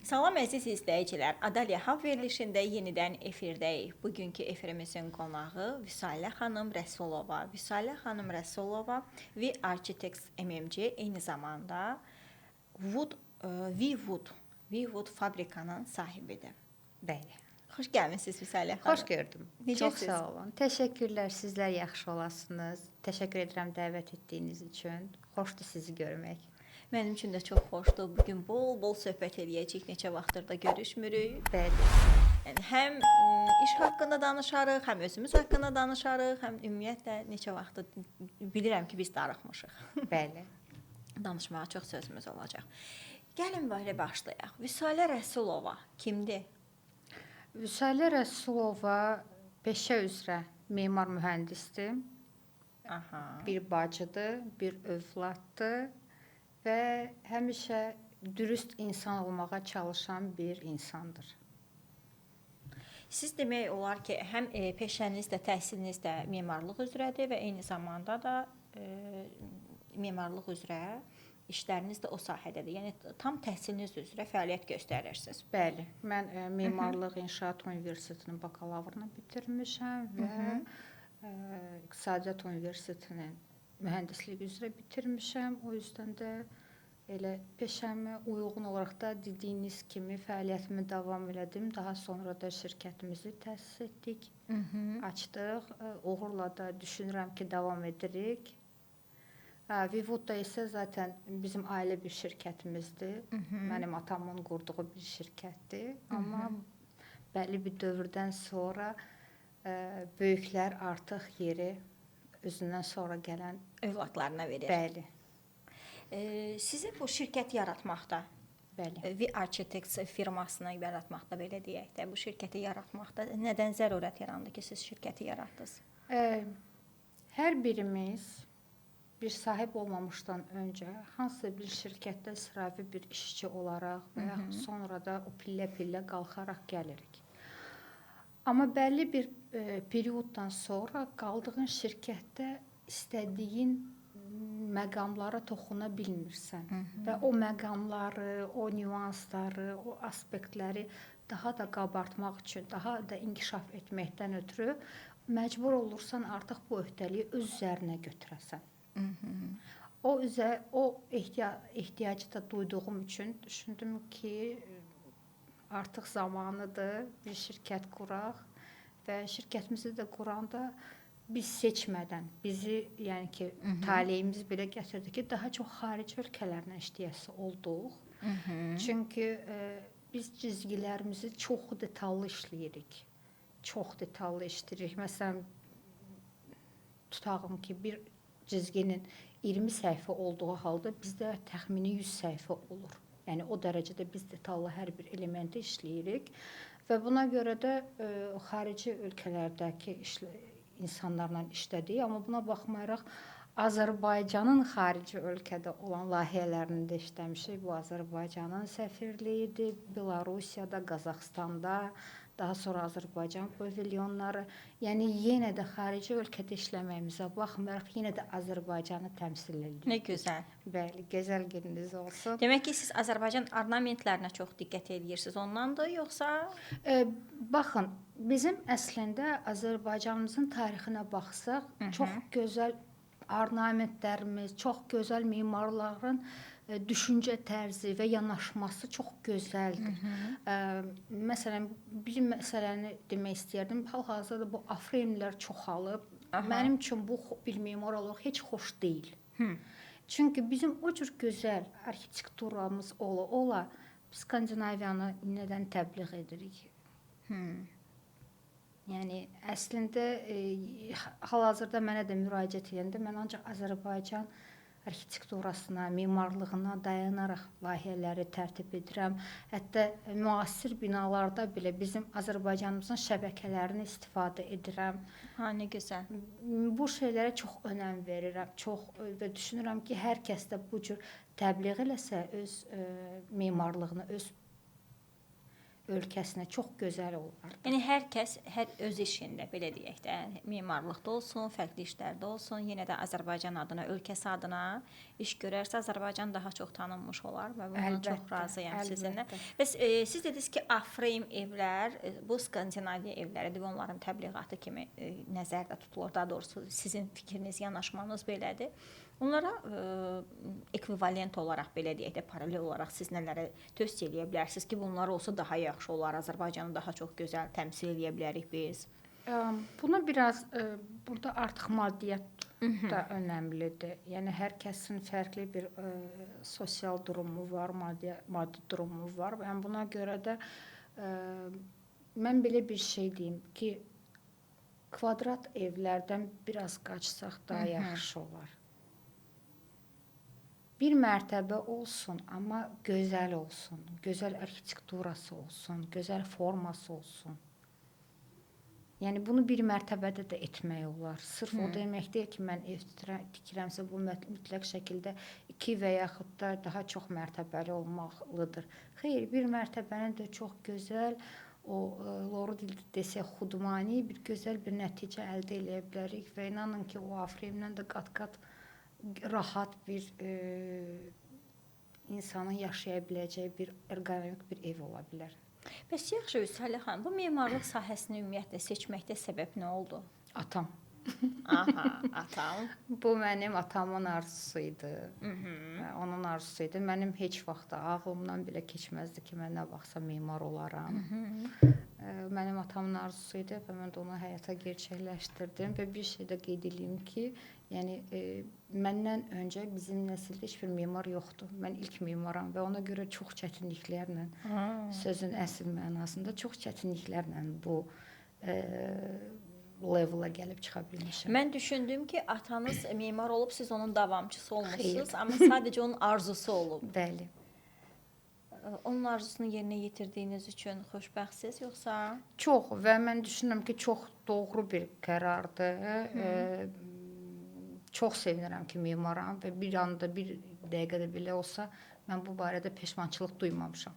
Salam əziz izləyicilər, Adalya Hab verilişində yenidən efirdəyik. Bugünkü efirimizin qonağı Vüsalə xanım Rəsulova. Vüsalə xanım Rəsulova V Architects MMC eyni zamanda V-Wood fabrikanın sahibidir. Bəli. Xoş gəlmisiniz Vüsalə xanım. Xoş gördüm. Necəsiz? Çox sağ olun. Təşəkkürlər, sizlər yaxşı olasınız. Təşəkkür edirəm dəvət etdiyiniz üçün. Xoşdur sizi görmək. Mənim üçün də çox xoşdur. Bugün bol-bol söhbət eləyəcəyik. Neçə vaxtdır da görüşmürük. Bəli. Yəni həm iş haqqında danışarıq, həm özümüz haqqında danışarıq, həm ümumiyyətlə neçə vaxtdır bilirəm ki, biz darıxmışıq. Bəli. Danışmağa çox sözümüz olacaq. Gəlin belə başlayaq. Vüsalə Rəsulova kimdir? Vüsalə Rəsulova peşə üzrə memar mühəndisdir. Aha. Bir bacıdır, bir övladdır və həmişə dürüst insan olmağa çalışan bir insandır. Siz demək olar ki, həm peşəniz də, təhsiliniz də memarlıq üzrədir və eyni zamanda da memarlıq üzrə işləriniz də o sahədədir. Yəni tam təhsiliniz üzrə fəaliyyət göstərirsiniz. Bəli, mən Memarlıq İnşaat Universitetinin bakalavrını bitirmişəm və İqtisadiyyat Universitetinin mühəndislik üzrə bitirmişəm. O yüzdən də elə peşəmə uyğun olaraq da dediyiniz kimi fəaliyyətimi davam elədim. Daha sonra da şirkətimizi təsis etdik, açdıq. Uğurla da düşünürəm ki, davam edirik. V-Wood da isə zaten bizim ailə bir şirkətimizdir. Mənim atamın qurduğu bir şirkətdir. Amma bəlli bir dövrdən sonra böyüklər artıq yeri özündən sonra gələn Övladlarına verir. Bəli. Sizin bu şirkət yaratmaqda, Bəli. V Architects firmasını yaratmaqda belə deyək də, bu şirkəti yaratmaqda nədən zərurət yarandı ki, siz şirkəti yaratdınız? Hər birimiz bir sahib olmamışdan öncə hansısa bir şirkətdə sıravi bir işçi olaraq və yaxud sonra da o pillə-pillə qalxaraq gəlirik. Amma bəlli bir perioddan sonra qaldığın şirkətdə istədiyin məqamlara toxuna bilmirsən və o məqamları, o nüansları, o aspektləri daha da qabartmaq üçün, daha da inkişaf etməkdən ötürü məcbur olursan artıq bu öhdəliyi öz üzərinə götürəsən. O ehtiyacı da duyduğum üçün düşündüm ki, artıq zamanıdır bir şirkət quraq və şirkətimizi də quranda biz seçmədən, bizi yəni ki, taleyimiz belə gətirdi ki, daha çox xarici ölkələrlə işləyəsi olduq. Çünki biz cizgilərimizi çox detallı işləyirik. Çox detallı işləyirik. Məsələn, tutağım ki, bir cizginin 20 səhifə olduğu halda bizdə təxmini 100 səhifə olur. Yəni o dərəcədə biz detallı hər bir elementi işləyirik və buna görə də xarici ölkələrdəki insanlarla işlədik, amma buna baxmayaraq Azərbaycanın xarici ölkədə olan layihələrində işləmişik. Bu Azərbaycanın səfirliyidir, Belarusiyada, Qazaxstanda, daha sonra Azərbaycan pavilyonları. Yəni yenə də xarici ölkədə işləməyimizə baxmayaraq yenə də Azərbaycanı təmsil edirik. Nə gözəl. Bəli, gözəl gününüz olsun. Demək ki, siz Azərbaycan ornamentlərinə çox diqqət edirsiniz. Ondandır yoxsa? Baxın, bizim əslində Azərbaycanımızın tarixinə baxsaq, çox gözəl ornamentlərimiz, çox gözəl memarların düşüncə tərzi və yanaşması çox gözəldir. Məsələn, bir məsələni demək istəyirdim. Hal-hazırda bu afremlər çoxalıb. Mənim üçün bu bir memar olaraq heç xoş deyil. Çünki bizim o cür gözəl arxitekturamız ola Skandinaviyanı nədən təbliğ edirik? Yəni əslində hal-hazırda mənə də müraciət edəndə mən ancaq Azərbaycan arxitekturasına, memarlığına dayanaraq layihələri tərtib edirəm. Hətta müasir binalarda belə bizim Azərbaycanımızın şəbəkələrini istifadə edirəm. Ha, nə gözəl. Bu şeylərə çox önəm verirəm. Çox və düşünürəm ki, hər kəs də bu cür təbliğ eləsə öz memarlığını, öz ölkəsinə çox gözəl olardı. Yəni hər kəs hər öz işində belə deyək də, memarlıqda olsun, fərqli işlərdə olsun, yenə də Azərbaycan adına, ölkəsi adına iş görərsə Azərbaycan daha çox tanınmış olar və bundan çox razıyam sizinlə. Və siz dediniz ki, A-frame evlər, bu Skandinaviya evləridir və onların təbliğatı kimi nəzərdə tutulur. Daha doğrusu sizin fikriniz, yanaşmanız belədir. Onlara ekvivalent olaraq belə deyək də, paralel olaraq siz nələri tövsiyə edə bilərsiniz ki, bunlar olsa daha yaxşı olar, Azərbaycanı daha çox gözəl təmsil edə bilərik biz? Buna biraz burada artıq maddiyyat da önəmlidir. Yəni hər kəsin fərqli bir sosial durumu var, maddi durumu var. Yəni buna görə də mən belə bir şey deyim ki, kvadrat evlərdən biraz qaçsaq daha yaxşı olar. Bir mərtəbə olsun, amma gözəl olsun, gözəl arxitekturası olsun, gözəl forması olsun. Yəni bunu bir mərtəbədə də etmək olar. Sırf o demək deyil ki, mən ev tikirəmsə bu mütləq şəkildə 2 və yaxud da daha çox mərtəbəli olmalıdır. Xeyr, bir mərtəbənin də çox gözəl, o loru dildə desək xudmani bir gözəl bir nəticə əldə edə bilərik və inanın ki, o A-frame-dən də qat-qat rahat bir insanın yaşaya biləcəyi bir ergonomik bir ev ola bilər. Bəs yaxşı Vüsalə xanım, bu memarlıq sahəsini ümumiyyətlə seçməkdə səbəb nə oldu? Atam. Aha, atam. Bu mənim atamın arzusu idi. Onun arzusu idi. Mənim heç vaxt ağlımdan belə keçməzdi ki, mən nə vaxtsa memar olaram. Mənim atamın arzusu idi və mən də onu həyata gerçəkləşdirdim və bir şey də qeyd edeyim ki, yəni məndən öncə bizim nəsildə heç bir memar yoxdur. Mən ilk memaram və ona görə çox çətinliklərlə, sözün əsl mənasında çox çətinliklərlə bu level'a gəlib çıxa bilmişəm. Mən düşündüm ki, atanız memar olub, siz onun davamçısı olmuşsunuz, amma sadəcə onun arzusu olub. Bəli. Onun arzusunu yerinə yetirdiyiniz üçün xoşbəxtsiz, yoxsa? Çox və mən düşünürəm ki, çox doğru bir qərardır. Çox sevinirəm ki, memaram və bir anda, bir dəqiqədə belə olsa, mən bu barədə peşmançılıq duymamışam.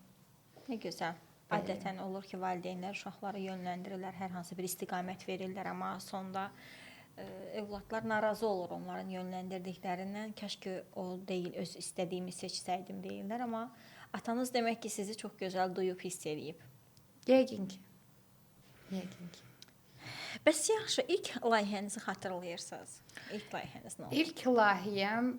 Nə gözəl. Adətən olur ki, valideynlər uşaqları yönləndirirlər, hər hansı bir istiqamət verirlər, amma sonda övladlar narazı olur onların yönləndirdiklərindən. Kaş ki, o deyil, öz istədiyimi seçsəydim deyirlər, amma atanız demək ki, sizi çox gözəl duyub, hiss edib. Yəqin ki. Yəqin ki. Bəs yaxşı, ilk layihənizi xatırlayırsınız? İlk layihəniz nə oldu? İlk layihəm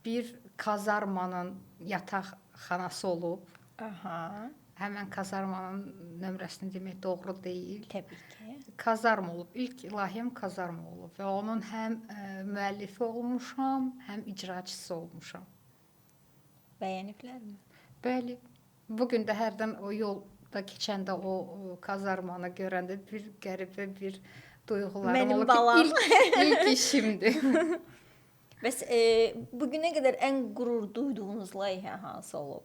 bir kazarmanın yataqxanası olub. Aha. Həmən kazarmanın nömrəsini demək doğru deyil. Təbii ki. Kazarma olub. İlk layihəm kazarma olub və onun həm müəllifi olmuşam, həm icraçısı olmuşam. Bəyəniblərmi? Bəli. Bugün də hərdən o yolda keçəndə o kazarmanı görəndə bir qəribə bir duyğularım olur. Mənim balam. İlk işimdir. Bəs bugünə qədər ən qürur duyduğunuz layihə hansı olub?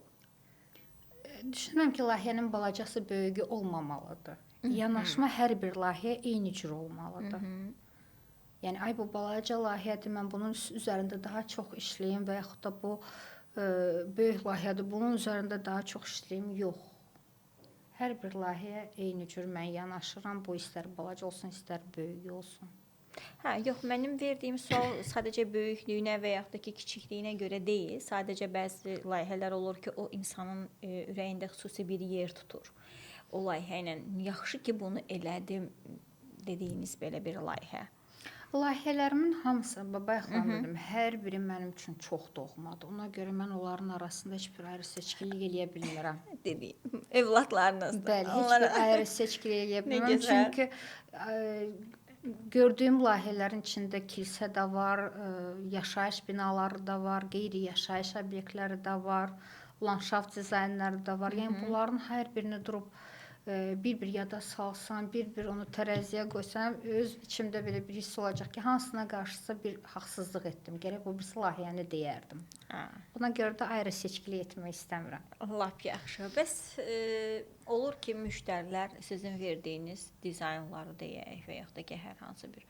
Düşünürəm ki, layihənin balacası böyüyü olmamalıdır. Yanaşma hər bir layihə eyni cür olmalıdır. Yəni, ay bu balaca layihədir, mən bunun üzərində daha çox işləyim və yaxud da bu böyük layihədir, bunun üzərində daha çox işləyim. Yox. Hər bir layihə eyni cür mən yanaşıram. Bu istər balaca olsun, istər böyük olsun. Hə, yox, mənim verdiyim sual sadəcə böyüklüyünə və yaxud da ki, kiçikliyinə görə deyil. Sadəcə bəzi layihələr olur ki, o insanın ürəyində xüsusi bir yer tutur. O layihə ilə yaxşı ki, bunu elədim dediyiniz belə bir layihə. Layihələrimin hamısı, bayaqdan dedim, hər biri mənim üçün çox doğmadır. Ona görə mən onların arasında heç bir ayrı seçkilik eləyə bilmirəm. Dediyim, evladlarınızdır. Bəli, heç bir ayrı seçkilik eləyə bilmirəm. Çünki gördüyüm layihələrin içində kilsə də var, yaşayış binaları da var, qeyri-yaşayış obyektləri də var, landşaft dizaynları da var. Yəni bunların hər birini durub bir-bir yada salsam, bir-bir onu tərəziyə qoysam, öz içimdə belə bir hiss olacaq ki, hansına qarşısa bir haqsızlıq etdim. Gərək bu birisi layihəni deyərdim. Buna görə də ayrı seçkilik etmək istəmirəm. Lap yaxşı. Bəs olur ki, müştərilər sizin verdiyiniz dizaynları deyək və yaxud da ki, hər hansı bir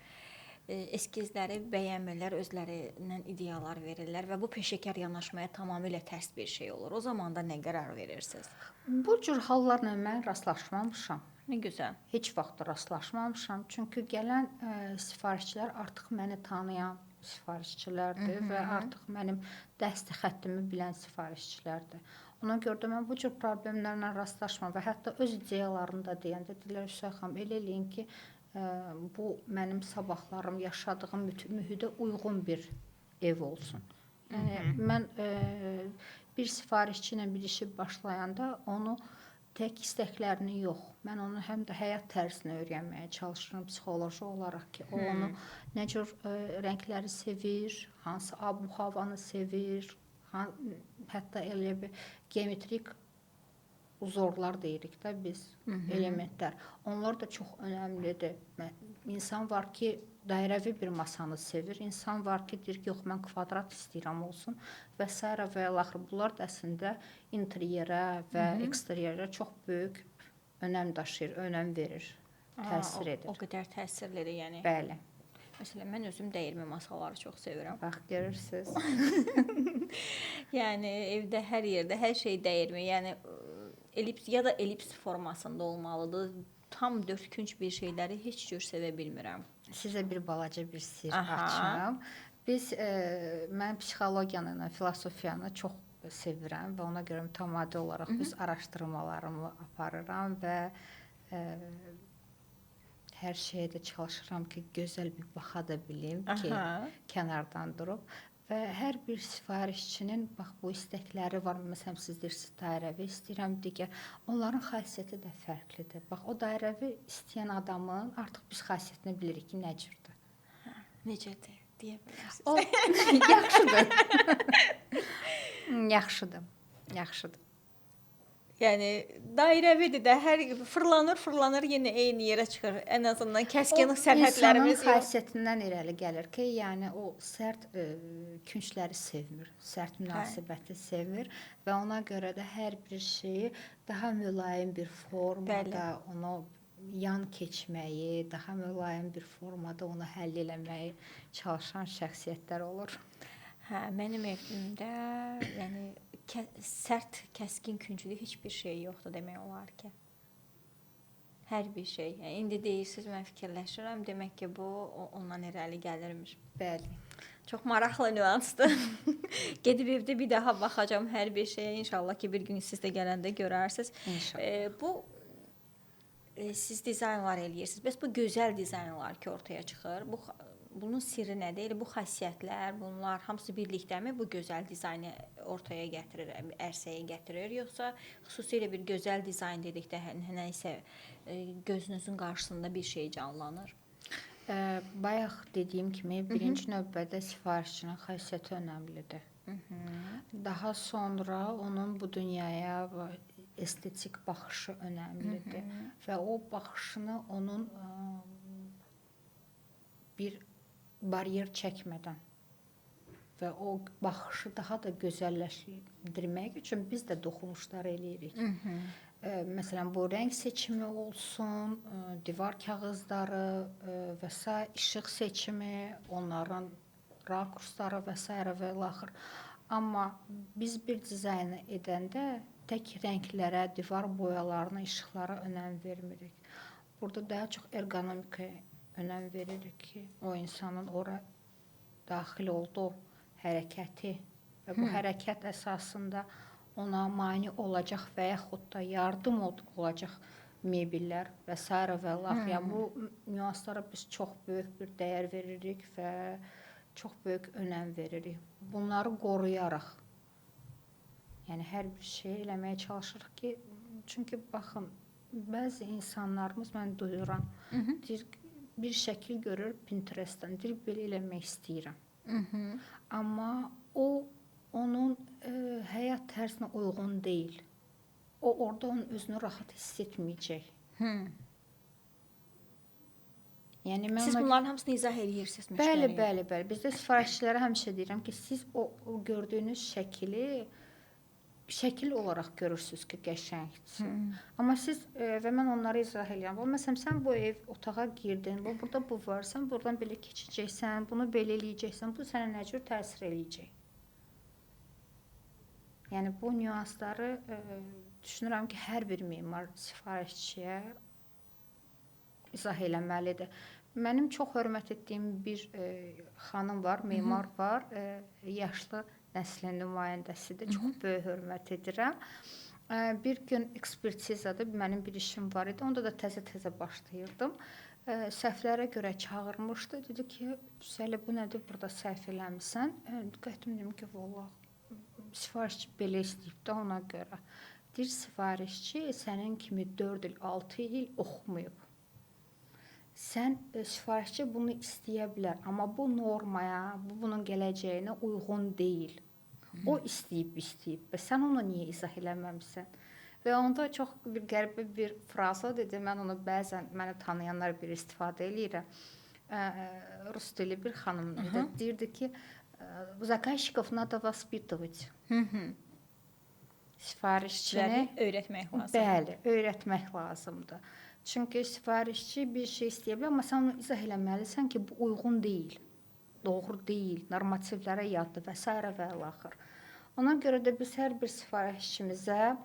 eskizləri bəyənmirlər, özlərindən ideyalar verirlər və bu peşəkar yanaşmaya tamamilə tərs bir şey olur. O zaman da nə qərar verirsiniz? Bu cür hallarla mən rastlaşmamışam. Nə gözəl. Heç vaxt rastlaşmamışam. Çünki gələn sifarişçilər artıq məni tanıyan sifarişçilərdir və artıq mənim dəsti xəttimi bilən sifarişçilərdir. Ona görə də mən bu cür problemlərlə rastlaşmam və hətta öz ideyalarını da deyəndə deyirlər Vüsal xanım, elə eləyin ki, bu mənim sabahlarım yaşadığım mühitə uyğun bir ev olsun. Yəni mən bir sifarişçi ilə bir işi başlayanda onu tək istəklərini yox, mən onun həm də həyat tərzini öyrənməyə çalışıram psixoloji olaraq ki, o onu nə cür rəngləri sevir, hansı ab-havanı sevir, hətta elə bir geometrik uzorlar deyirik də biz, elementlər. Onlar da çox önəmlidir. İnsan var ki, dairəvi bir masanı sevir. İnsan var ki, deyir ki, yox, mən kvadrat istəyirəm olsun və s. və axır. Bunlar da əslində interyerə və eksteryerə çox böyük önəm daşıyır, önəm verir, təsir edir. O qədər təsirlidir, yəni. Bəli. Məsələn, mən özüm dəyirmi masaları çox sevirəm. Bax, görürsüz. Yəni evdə hər yerdə hər şey dəyirmi. Yəni elips ya da elips formasında olmalıdır. Tam dördkünc bir şeyləri heç cür sevə bilmirəm. Sizə bir balaca bir sirr açım. Mən psixologiyanı, filosofiyanı çox sevirəm və ona görə mütəmadi olaraq öz araşdırmalarımı aparıram və hər şeyə də çalışıram ki, gözəl bir baxa da bilim ki, kənardan durub. Və hər bir sifarişçinin bax bu istəkləri var. Məsələn, siz deyirsiniz dairəvi istəyirəm, digər. Onların xasiyyəti də fərqlidir. Bax o dairəvi istəyən adamın artıq biz xasiyyətini bilirik ki, nə cürdür. Necədir deyə bilərsiniz. O yaxşıdır. Yaxşıdır. Yaxşıdır. Yəni dairəvidir də, hər fırlanır, yenə eyni yerə çıxır. Ən azından kəskin sərhədlərimiz yox. Xasiyyətindən irəli gəlir ki, yəni o sərt küncləri sevmir, sərt münasibəti sevmir və ona görə də hər bir şeyi daha mülayim bir formada onu yan keçməyi, daha mülayim bir formada onu həll eləməyi çalışan şəxsiyyətlər olur. Hə, mənim evimdə yəni sərt, kəskin künclü heç bir şey yoxdur demək olar ki. Hər bir şey. Yəni, indi deyirsiniz, mən fikirləşirəm, demək ki, bu ondan irəli gəlirmiş. Bəli. Çox maraqlı nüansdır. Gedib evdə bir daha baxacağam hər bir şeyə. İnşallah ki, bir gün siz də gələndə görərsiniz. İnşallah. Siz dizaynlar eləyirsiniz. Bəs bu gözəl dizaynlar ki, ortaya çıxır. Bunun sirri nədir? Bu xassiyyətlər, bunlar hamısı birlikdəmi bu gözəl dizaynı ortaya gətirir, ərsəyə gətirir, yoxsa xüsusilə bir gözəl dizayn dedikdə nə isə gözünüzün qarşısında bir şey canlanır? Bayaq dediyim kimi birinci növbədə sifarişçinin xassiyyəti önəmlidir. Daha sonra onun bu dünyaya estetik baxışı önəmlidir və o baxışını onun bir baryer çəkmədən və o baxışı daha da gözəlləşdirmək üçün biz də toxunuşlar eləyirik. Məsələn, bu rəng seçimi olsun, divar kağızları və s. işıq seçimi, onların rakursları və s. və ilaxır. Amma biz bir dizaynı edəndə tək rənglərə, divar boyalarına, işıqlara önəm vermirik. Burada daha çox ergonomikaya önəm veririk ki, o insanın ora daxil olduğu hərəkəti və bu hərəkət əsasında ona mane olacaq və yaxud da yardım olacaq mebellər və s. və ilaxır. Yəni, bu nüanslara biz çox böyük bir dəyər veririk və çox böyük önəm veririk. Bunları qoruyaraq, yəni hər bir şey eləməyə çalışırıq ki, çünki baxın, bəzi insanlarımız, mən duyuram, bir şəkil görür Pinterestdən, deyir, belə eləmək istəyirəm. Amma o, onun həyat tərzinə uyğun deyil. O, orada onun özünü rahat hiss etməyəcək. Yəni, siz bunların hamısını izah edirsiniz müştəriyə? Bəli. Bizdə sifarişçilərə həmişə deyirəm ki, siz o gördüyünüz şəkil olaraq görürsünüz ki, qəşəngdir. Amma siz və mən onları izah edirəm. Məsələn, sən bu otağa girdin, burada bu var, sən buradan belə keçəcəksən, bunu belə eləyəcəksən, bu sənə nə cür təsir eləyəcək? Yəni, bu nüansları düşünürəm ki, hər bir memar sifarişçiyə izah eləməlidir. Mənim çox hörmət etdiyim bir xanım var, memar var, yaşlı nəslin nümayəndəsidir. Çox böyük hörmət edirəm. Bir gün ekspertizada mənim bir işim var idi. Onda da təzə-təzə başlayırdım. Səhvlərə görə çağırmışdı. Dedi ki, Vüsələ, bu nədir, burada səhv eləmisən? Diqqətim dedim ki, vallahi sifarişçi belə istəyib də ona görə. Deyir, sifarişçi sənin kimi 4 il, 6 il oxumayıb. Sən sifarişçi bunu istəyə bilər, amma bu normaya, bunun gələcəyinə uyğun deyil. O istəyib. Və sən onu niyə izah eləməmisən? Və onda çox bir qəribə bir fraza dedi. Mən onu bəzən məni tanıyanlar bir istifadə eləyirəm. Rus dili bir xanım idi. Deyirdi ki, zaказчиков надо воспитывать. Sifarişçini öyrətmək lazımdır. Bəli, öyrətmək lazımdır. Çünki sifarişçi bir şey istəyə bilər, amma sən onu izah eləməlisən ki, bu uyğun deyil, doğru deyil, normativlərə yaddır və s. və ilaxır. Ona görə də biz hər bir sifarişçimizə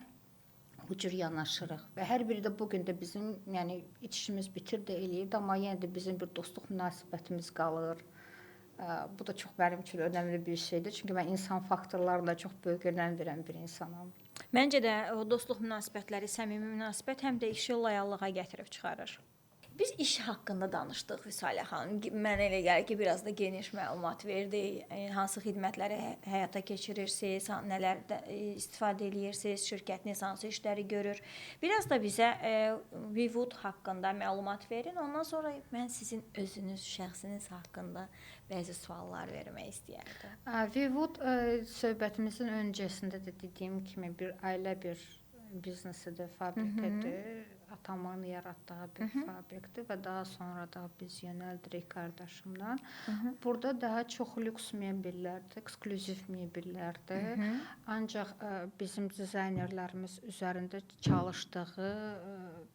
bu cür yanaşırıq və hər biri də bu gün də bizim, yəni işimiz bitir də eləyir, amma yenə də bizim bir dostluq münasibətimiz qalır. Bu da çox mənim üçün önəmli bir şeydir. Çünki mən insan faktorlarına çox böyük önəm verən bir insanam. Məncə də o dostluq münasibətləri, səmimi münasibət həm də işi lojallığa gətirib çıxarır. Biz iş haqqında danışdıq Vüsalə xanım. Mənə elə gəlir ki, biraz da geniş məlumat verdi. Hansı xidmətləri həyata keçirirsiniz, nələrdən istifadə edirsiniz, şirkətiniz hansı işləri görür. Biraz da bizə Viwood haqqında məlumat verin. Ondan sonra mən sizin özünüz, şəxsiniz haqqında bəzi suallar vermək istəyərdim. Viwood söhbətimizin öncəsində də dediyim kimi bir ailə bir biznesidir, fabrikədir. Atamın yaratdığı bir fabrikdir və daha sonra da biz yönəldirik qardaşımla. Burada daha çox lüks mebellərdir, eksklüziv mebellərdir. Ancaq bizim dizaynerlərimiz üzərində çalışdığı,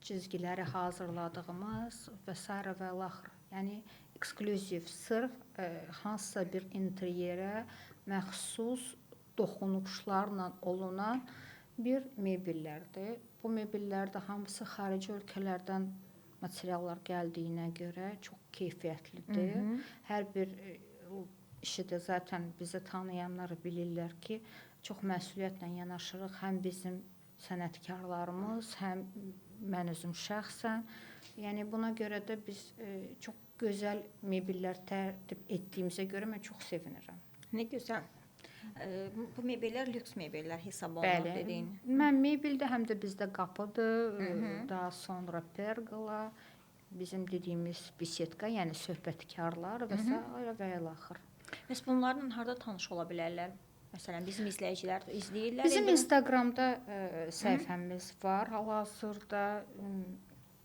cizgiləri hazırladığımız və s. və ilaxır. Yəni eksklüziv, sırf hansısa bir interyerə məxsus toxunuşlarla olunan bir mebellərdir. Bu mebellərdə hamısı xarici ölkələrdən materiallar gəldiyinə görə çox keyfiyyətlidir. Hər bir işi də zaten bizi tanıyanlar bilirlər ki, çox məsuliyyətlə yanaşırıq. Həm bizim sənətkarlarımız, həm mən özüm şəxsən. Yəni buna görə də biz çox gözəl mebellər tərtib etdiyimizə görə mən çox sevinirəm. Nə gözəl. Bu mebellər lüks mebellər hesab olunur dediyin. Mən mebeldə həm də bizdə qapıdır, daha sonra pergola, bizim dediyimiz bisetka, yəni söhbətkarlar və s. və ilaxır. Bəs bunlarla harda tanış ola bilərlər? Məsələn, bizim izləyicilər izləyirlər. Bizim Instagramda səhifəmiz var. Hal-hazırda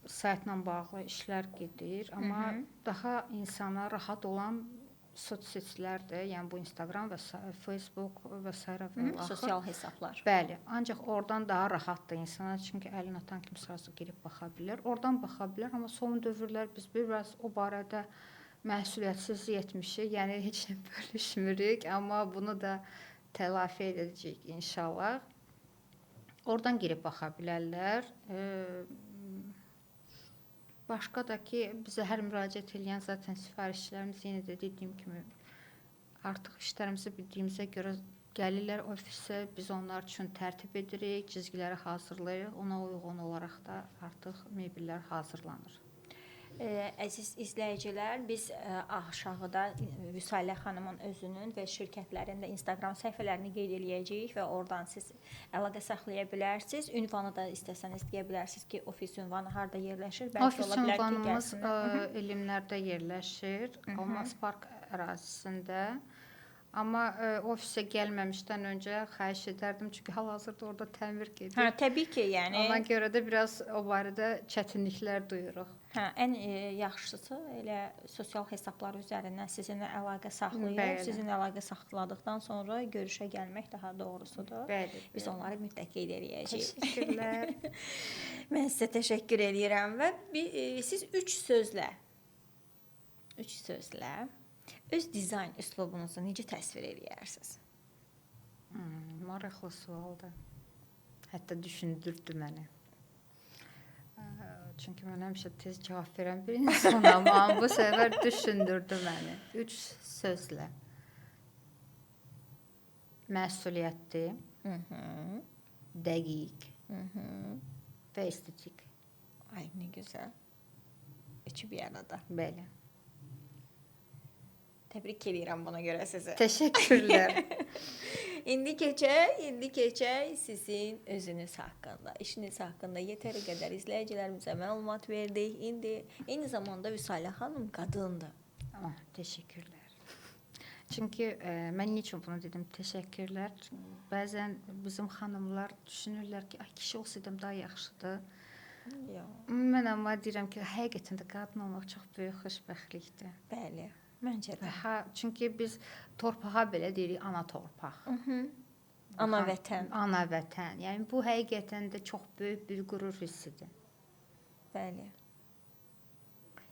saytla bağlı işlər gedir, amma daha insana rahat olan sosiallərdir, yəni bu Instagram və Facebook və s. və sosial hesablar. Bəli, ancaq oradan daha rahatdır insana, çünki əlini atan kimi sırası girib baxa bilər. Oradan baxa bilər, amma son dövrlər biz biraz o barədə məsuliyyətsiz etmişik, yəni heç nə bölüşmürük, amma bunu da telafi edəcəyik inşallah. Oradan girib baxa bilərlər. Başqa da ki, bizə hər müraciət edən zaten sifarişçilərimiz yenə də dediyim kimi artıq işlərimizi bildiyimizə görə gəlirlər ofisə, biz onlar üçün tərtib edirik, cizgiləri hazırlayırıq, ona uyğun olaraq da artıq mebellər hazırlanır. Əziz izləyicilər, biz aşağıda Vüsalə xanımın özünün və şirkətlərin də Instagram səhifələrini qeyd eləyəcəyik və oradan siz əlaqə saxlaya bilərsiniz. Ünvanı da istəsəniz deyə bilərsiniz ki, ofis ünvanı harda yerləşir? Ofis ünvanımız Elmlərdə yerləşir, Almaz Park ərazisində. Amma ofisə gəlməmişdən öncə xahiş edərdim, çünki hal-hazırda orada təmir gedir. Təbii ki, yəni. Ona görə də biraz o barədə çətinliklər duyuruq. Ən yaxşısı elə sosial hesablar üzərindən sizinlə əlaqə saxlayıb, sizin əlaqə saxladıqdan sonra görüşə gəlmək daha doğrusudur. Bəli. Biz onları mütləq qeyd eləyəcəyik. Təşəkkürlər. Mən sizə təşəkkür edirəm və siz üç sözlə öz dizayn üslubunuzu necə təsvir edərsiniz? Maraqlı sualdır. Hətta düşündürdü məni. Çünki mən həmişə tez cavab verən bir insanam, amma bu səfər düşündürdü məni. 3 sözlə. Məsuliyyətli, dəqiq və estetik. Ay, nə gözəl. Üçü bir arada. Bəli. Təbrik edirəm buna görə sizi. Təşəkkürlər. İndi keçək sizin özünüz haqqında, işiniz haqqında yetəri qədər izləyicilərimizə məlumat verdik. İndi eyni zamanda Vüsalə xanım qadındır. Təşəkkürlər. Çünki mən niçin bunu dedim? Təşəkkürlər. Bəzən bizim xanımlar düşünürlər ki, ay kişi olsaydım daha yaxşıdır. Mən amma deyirəm ki, həqiqətən də qadın olmaq çox böyük xoşbəxtlikdir. Bəli, məncə də. Çünki biz torpağa belə deyirik ana torpaq. Ana vətən. Ana vətən. Yəni bu həqiqətən də çox böyük bir qürur hissidir. Bəli.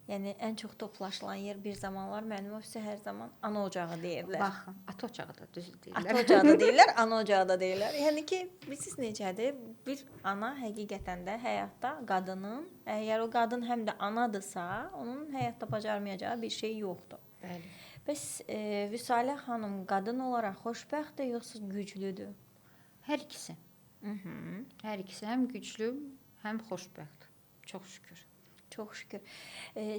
Yəni ən çox toplaşılan yer bir zamanlar mənim ofisə hər zaman ana ocağı deyirlər. Baxın, ata ocağı da düz deyirlər. Ata ocağı da deyirlər, ana ocağı da deyirlər. Yəni ki, bilirsiniz necədir? Bir ana həqiqətən də həyatda qadının, əgər o qadın həm də anadırsa, onun həyatda bacarmayacağı bir şey yoxdur. Bəli. Bəs Vüsalə xanım qadın olaraq xoşbəxtdir yoxsa güclüdür? Hər ikisi. Hər ikisi həm güclü, həm xoşbəxt. Çox şükür. Çox şükür.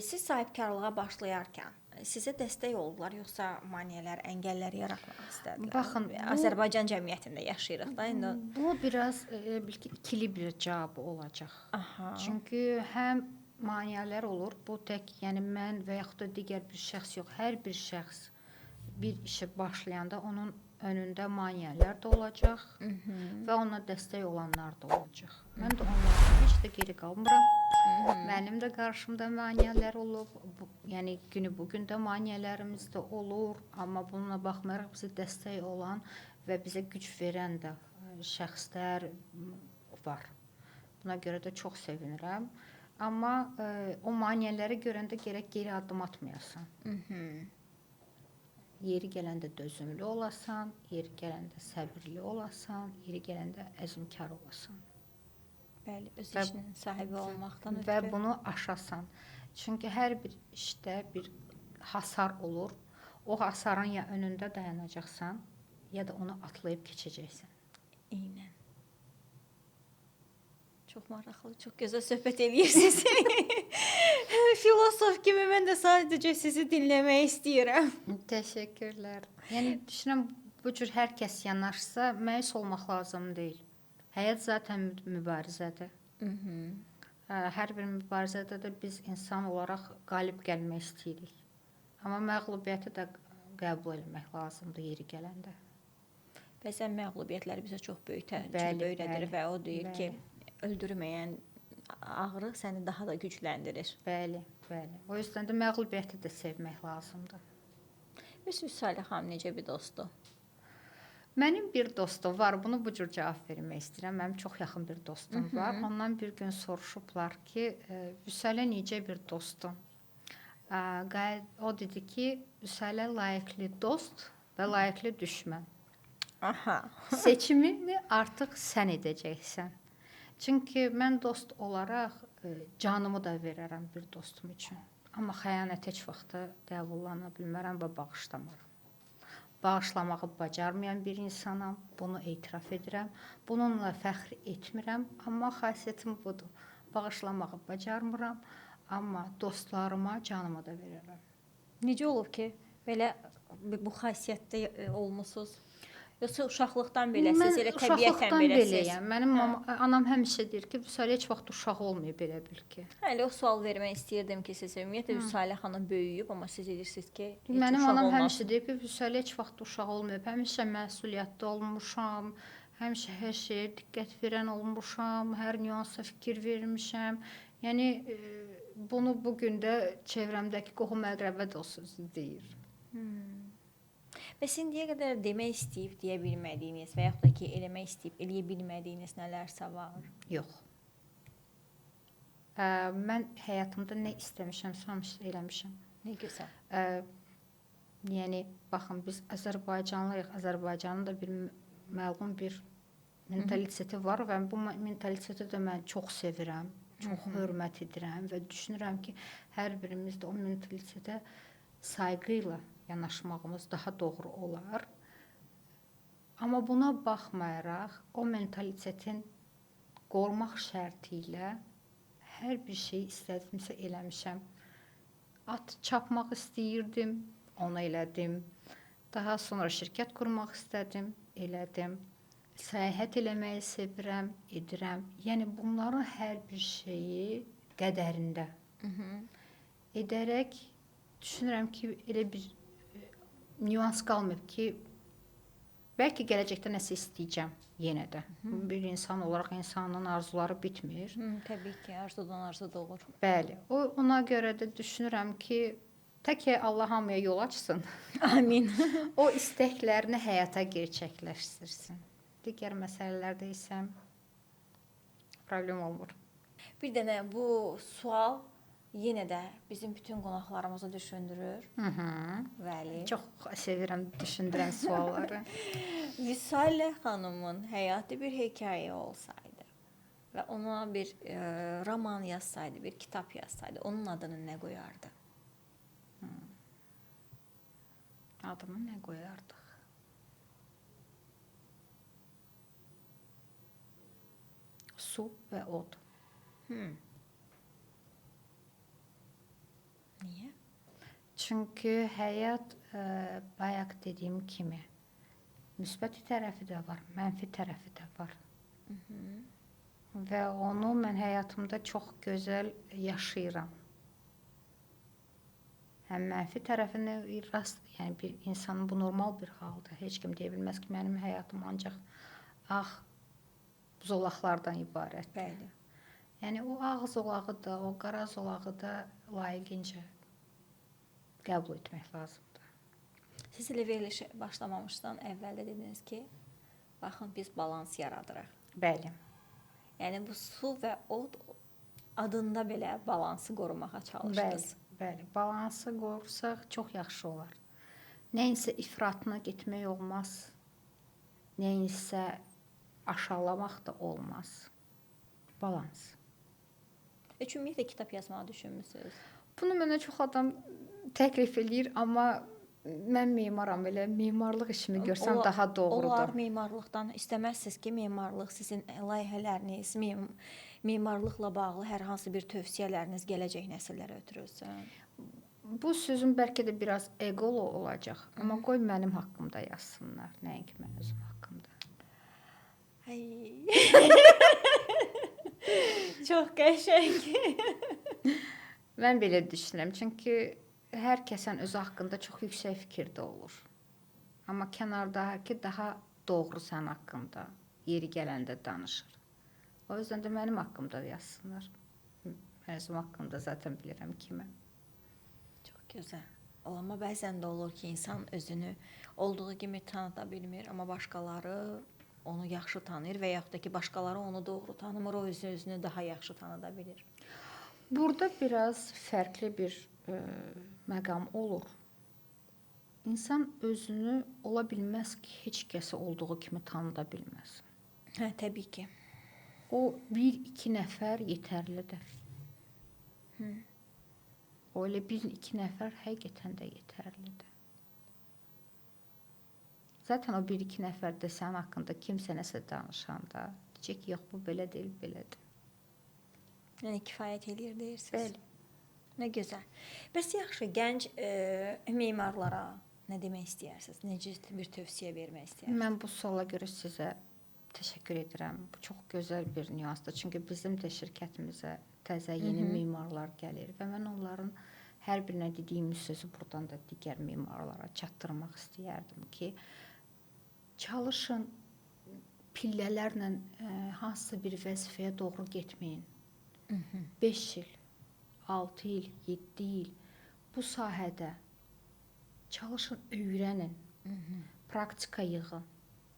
Siz sahibkarlığa başlayarkən sizə dəstək oldular yoxsa maneələr, əngəllər yaratmaq istədilər? Baxın, Azərbaycan cəmiyyətində yaşayırıq da indi. Bu biraz ikili bir cavabı olacaq. Aha. Çünki həm maneələr olur. Bu tək, yəni mən və yaxud da digər bir şəxs yox, hər bir şəxs bir işə başlayanda onun önündə maneələr də olacaq və ona dəstək olanlar da olacaq. Mən də onlardan heç də geri qalmıram. Mənim də qarşımda maneələr olub. Yəni günü bu gün də maneələrimiz də olur, amma bununla baxmayaraq bizə dəstək olan və bizə güc verən də şəxslər var. Buna görə də çox sevinirəm. Amma o maneələri görəndə gərək geri addım atmayasan. Yeri gələndə dözümlü olasan, yeri gələndə səbirli olasan, yeri gələndə əzmkar olasan. Bəli, öz işinin sahibi olmaqdan ötürü. Və bunu aşasan. Çünki hər bir işdə bir hasar olur. O hasarın ya önündə dayanacaqsan, ya da onu atlayıb keçəcəksən. Eynən. Çox maraqlı, çox gözəl söhbət edirsiniz. Filosof kimi mən də sadəcə sizi dinləmək istəyirəm. Təşəkkürlər. Yəni düşünürəm bu cür hər kəs yanaşsa məyus olmaq lazım deyil. Həyat zaten mübarizədir. Hər bir mübarizədə də biz insan olaraq qalib gəlmək istəyirik. Amma məğlubiyyəti də qəbul etmək lazımdır yeri gələndə. Bəzən məğlubiyyətlər bizə çox böyük təcrübə öyrədir və o deyir ki, öldürməyən ağrı səni daha da gücləndirir. Bəli, bəli. O yüzden də məğlubiyyəti də sevmək lazımdır. Bəs Vüsalə xanım necə bir dostdur? Mənim bir dostum var, bunu bu cür cavab vermək istəyirəm. Mənim çox yaxın bir dostum var. Ondan bir gün soruşublar ki, Vüsalə necə bir dostdur? O dedi ki, Vüsalə layiqli dost və layiqli düşmən. Aha. Seçimini artıq sən edəcəksən. Çünki mən dost olaraq canımı da verərəm bir dostum üçün. Amma xəyanət heç vaxt qəbullana bilmərəm və bağışlamaram. Bağışlamağı bacarmayan bir insanam, bunu etiraf edirəm. Bununla fəxr etmirəm, amma xasiyyətim budur. Bağışlamağı bacarmıram, amma dostlarıma canımı da verərəm. Necə olub ki, belə bu xasiyyətdə olmusunuz? Yoxsa uşaqlıqdan beləsiz, elə təbiətən beləsiz? Mənim anam həmişə deyir ki, Vüsalə heç vaxt uşaq olmayıb belə bil ki. Hələ o sual vermək istəyirdim ki, sizə ümumiyyətlə Vüsalə xanım böyüyüb, amma siz deyirsiniz ki, heç mənim uşaq anam olmasın. həmişə deyir ki, Vüsalə heç vaxt uşaq olmayıb. Həmişə məsuliyyətli olmuşam, həmişə hər şeyə diqqət verən olmuşam, hər nüansa fikir vermişəm. Yəni bunu bu gün də çevrəmdəki qohum-əqrəbə də o sözü deyir. Bəs indiyə qədər demək istəyib, deyə bilmədiyiniz və yaxud da ki, eləmək istəyib, eləyə bilmədiyiniz nələrsə var? Yox. Mən həyatımda nə istəmişəmsə, hamısını eləmişəm. Nə gözəl. Yəni baxın, biz Azərbaycanlıyıq. Azərbaycanın da bir məlum bir mentaliteti var və bu mentaliteti də mən çox sevirəm, çox hörmət edirəm və düşünürəm ki, hər birimiz də o mentalitetə sayğı ilə yanaşmağımız daha doğru olar. Amma buna baxmayaraq, o mentalitetin qorumaq şərti ilə hər bir şey istədimsə eləmişəm. At çapmaq istəyirdim, onu elədim. Daha sonra şirkət qurmaq istədim, elədim. Səyahət eləməyi sevirəm, edirəm. Yəni bunların hər bir şeyi qədərində edərək düşünürəm ki, elə bir nüans qalmayıb ki, bəlkə gələcəkdə nəsə istəyəcəm yenə də. Bir insan olaraq insanın arzuları bitmir. Təbii ki, arzudan arzu doğur. Bəli. Ona görə də düşünürəm ki, tək ki Allah hamıya yol açsın. Amin. O istəklərini həyata gerçəkləşdirsin. Digər məsələlərdə isə problem olmur. Bir dənə bu sual yenə də bizim bütün qonaqlarımızı düşündürür. Bəli. Çox sevirəm düşündürən sualları. Vüsalə xanımın həyatı bir hekayə olsaydı və ona bir roman yazsaydı, bir kitab yazsaydı, onun adını nə qoyardı? Adını nə qoyardıq? Su və od. Niyə? Çünki həyat bayaq dediyim kimi müsbət tərəfi də var, mənfi tərəfi də var. Və onu mən həyatımda çox gözəl yaşayıram. Həm mənfi tərəfini yəni bir insanın bu normal bir haldır. Heç kim deyə bilməz ki, mənim həyatım ancaq ağ zolaqlardan ibarətdir. Bəli. Yəni o ağ zolağı da, o qara zolağı da layiqincə qəbul etmək lazımdır. Siz elə verilişə başlamamışdan əvvəl də dediniz ki, baxın biz balans yaradırıq. Bəli. Yəni bu su və od adında belə balansı qorumağa çalışdınız. Bəli. Balansı qorursaq çox yaxşı olar. Nəyinsə ifratına getmək olmaz. Nəyinsə aşağılamaq da olmaz. Balans. Ümumiyyətlə kitab yazmağı düşünmüsünüz? Bunu mənə çox adam təklif eləyir, amma mən memaram, elə memarlıq işimi görsəm daha doğrudur. Onlar memarlıqdan istəməzsiniz ki, memarlıq sizin layihələriniz, memarlıqla bağlı hər hansı bir tövsiyələriniz gələcək nəsillərə ötürülsün. Bu sözüm bəlkə də biraz eqolo olacaq, amma qoy mənim haqqımda yazsınlar, nəinki mən özüm haqqımda. Çox qəşəng. Mən belə düşünürəm, çünki hər kəsin özü haqqında çox yüksək fikirdə olur. Amma kənardakı daha doğru sənin haqqında yeri gələndə danışır. O yüzden də mənim haqqımda yazsınlar. Özüm haqqımda zaten bilirəm kimi. Çox gözəl. Amma bəzən də olur ki, insan özünü olduğu kimi tanıda bilmir, amma başqaları onu yaxşı tanıyır və yaxud da ki, başqaları onu doğru tanımır, o özünü daha yaxşı tanıda bilir. Burada biraz fərqli bir məqam olur. İnsan özünü ola bilməz ki, heç kəsi olduğu kimi tanıda bilməz. Hə, təbii ki. O 1-2 nəfər yetərlidir. O elə 1-2 nəfər həqiqətən də yetərlidir. Zaten o 1-2 nəfər də sənin haqqında kimsə nəsə danışanda deyəcək ki, yox bu belə deyil, belədir. Yəni kifayət eləyir deyirsiniz. Bəli. Nə gözəl. Bəs yaxşı, gənc memarlara nə demək istəyirsiniz? Necə bir tövsiyə vermək istəyirsiniz? Mən bu suala görə sizə təşəkkür edirəm. Bu çox gözəl bir nüansdır. Çünki bizim də şirkətimizə təzə yeni memarlar gəlir və mən onların hər birinə dediyim sözü buradan da digər memarlara çatdırmaq istəyərdim ki, çalışın pillələrlə hansısa bir vəzifəyə doğru getməyin. 5 il, 6 il, 7 il bu sahədə çalışın, öyrənin, praktika yığın,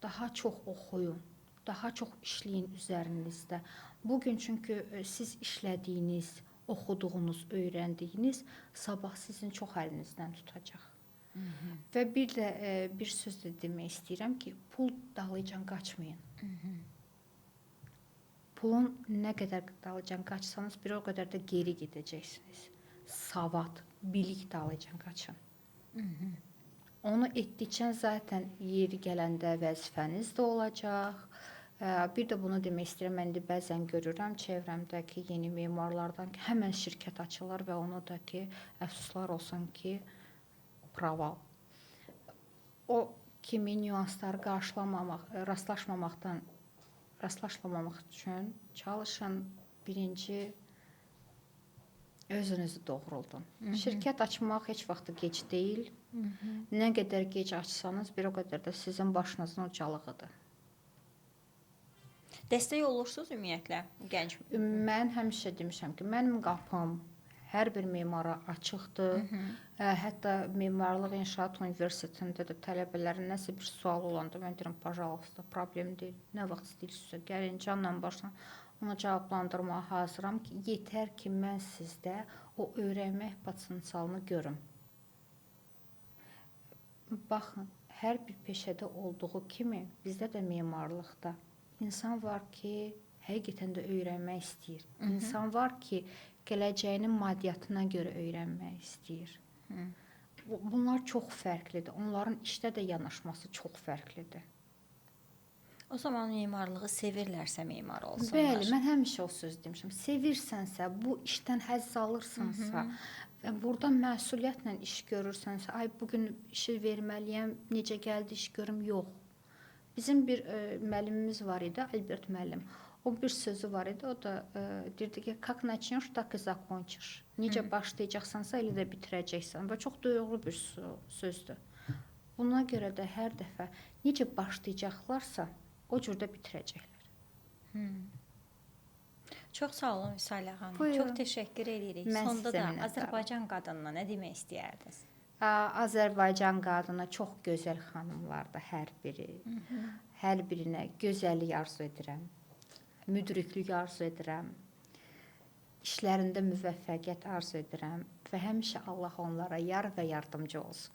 daha çox oxuyun, daha çox işləyin üzərinizdə. Bugün çünki siz işlədiyiniz, oxuduğunuz, öyrəndiyiniz sabah sizin çox əlinizdən tutacaq. Və bir də bir söz də demək istəyirəm ki, pul dalıycan qaçmayın. pulun nə qədər dalınca qaçsanız, bir o qədər də geri gedəcəksiniz. Savad, bilik dalınca qaçın. Onu etdikcə zaten yeri gələndə vəzifəniz də olacaq. Bir də bunu demək istəyirəm, mən də bəzən görürəm çevrəmdəki yeni memarlardan ki, həmən şirkət açırlar və onu da ki, əfsuslar olsun ki, praval. O kimi nüansları rastlaşmamaq üçün çalışın. Birinci, özünüzü doğruldun. Şirkət açmaq heç vaxt gec deyil. Nə qədər gec açsanız, bir o qədər də sizin başınızın ucalığıdır. Dəstək olursunuz ümumiyyətlə gənc? Mən həmişə demişəm ki, mənim qapım hər bir memara açıqdır. Hətta Memarlıq İnşaat Universitetində də tələbələrin nəsə bir sual olanda mən deyirəm, pajalosta, problem deyil. Nə vaxt istəyirsinizsə, gəlin canla başla. Onu cavablandırmağa hazıram ki, yetər ki, mən sizdə o öyrənmək potensialını görüm. Baxın, hər bir peşədə olduğu kimi bizdə də memarlıqda insan var ki, həqiqətən də öyrənmək istəyir. İnsan var ki, gələcəyinin maddiyyatına görə öyrənmək istəyir. Bunlar çox fərqlidir. Onların işdə də yanaşması çox fərqlidir. O zaman memarlığı sevirlərsə memar olsunlar. Bəli, mən həmişə o söz demişəm. Sevirsənsə, bu işdən həzz alırsansa, və burada məsuliyyətlə iş görürsənsə, ay bugün işi verməliyəm, necə gəldi iş görüm, yox. Bizim bir müəllimimiz var idi, Albert müəllim. O bir sözü var idi, o da deyirdi ki, как начнешь, так и закончишь. Necə başlayacaqsansa, elə də bitirəcəksən. Və çox doğru bir sözdür. Buna görə də hər dəfə necə başlayacaqlarsa, o cür də bitirəcəklər. Çox sağ olun Vüsalə xanım. Buyurun. Çox təşəkkür edirik. Mən Sonda sizə da minnətdaram. Azərbaycan qadınına nə demək istəyərdiniz? Azərbaycan qadına çox gözəl xanımlardır hər biri. Hər birinə gözəllik arzu edirəm. Müdriklük arzu edirəm. İşlərində müvəffəqiyyət arzu edirəm və həmişə Allah onlara yar və yardımcı olsun.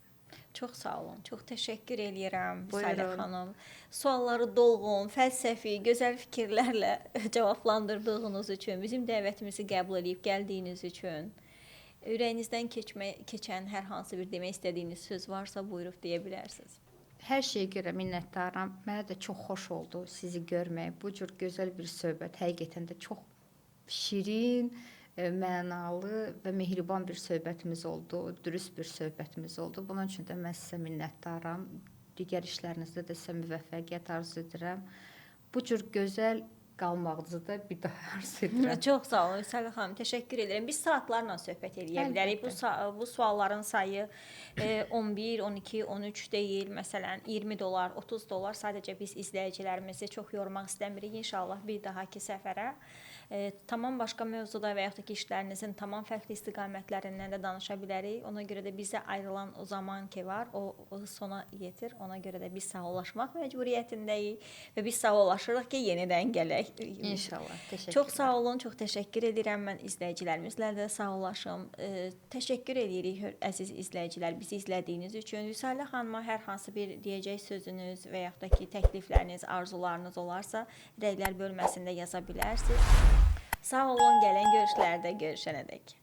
Çox sağ olun. Çox təşəkkür edirəm Vüsalə Buyurun. xanım. Sualları dolğun, fəlsəfi, gözəl fikirlərlə cavablandırdığınız üçün, bizim dəvətimizi qəbul edib gəldiyiniz üçün, ürəyinizdən keçən hər hansı bir demək istədiyiniz söz varsa, buyurub deyə bilərsiniz. Hər şeyə görə minnətdaram. Mənə də çox xoş oldu sizi görmək. Bu cür gözəl bir söhbət, həqiqətən də çox şirin, mənalı və mehriban bir söhbətimiz oldu, dürüst bir söhbətimiz oldu. Bunun üçün də mən sizə minnətdaram. Digər işlərinizdə də sizə müvəffəqiyyət arzu edirəm. Bu cür gözəl qalmağınızı da bir daha arzu edirəm. Çox sağ olun Vüsalə xanım, təşəkkür edirəm. Biz saatlarla söhbət edə bilərik. Bu sualların sayı 11, 12, 13 deyil. Məsələn, 20 dollar, 30 dollar. Sadəcə biz izləyicilərimizi çox yormaq istəmirik. İnşallah bir dahaki səfərə tamam başqa mövzuda və yaxud da ki, işlərinizin tamam fərqli istiqamətlərindən də danışa bilərik. Ona görə də bizə ayrılan o zaman ki var, o sona yetir. Ona görə də biz sağollaşmaq məcburiyyətindəyik və biz sağollaşırıq ki, yenidən gələk. İnşallah. Təşəkkür. Çox sağ olun, çox təşəkkür edirəm. Mən izləyicilərimizlə də sağollaşım. Təşəkkür edirik əziz izləyicilər, bizi izlədiyiniz üçün. Vüsalə xanıma hər hansı bir deyəcək sözünüz və yaxud da ki, təklifləriniz, arzularınız olarsa, rəylər bölməsində yaza bilərsiniz. Sağ olun, gələn görüşlərdə görüşənədək.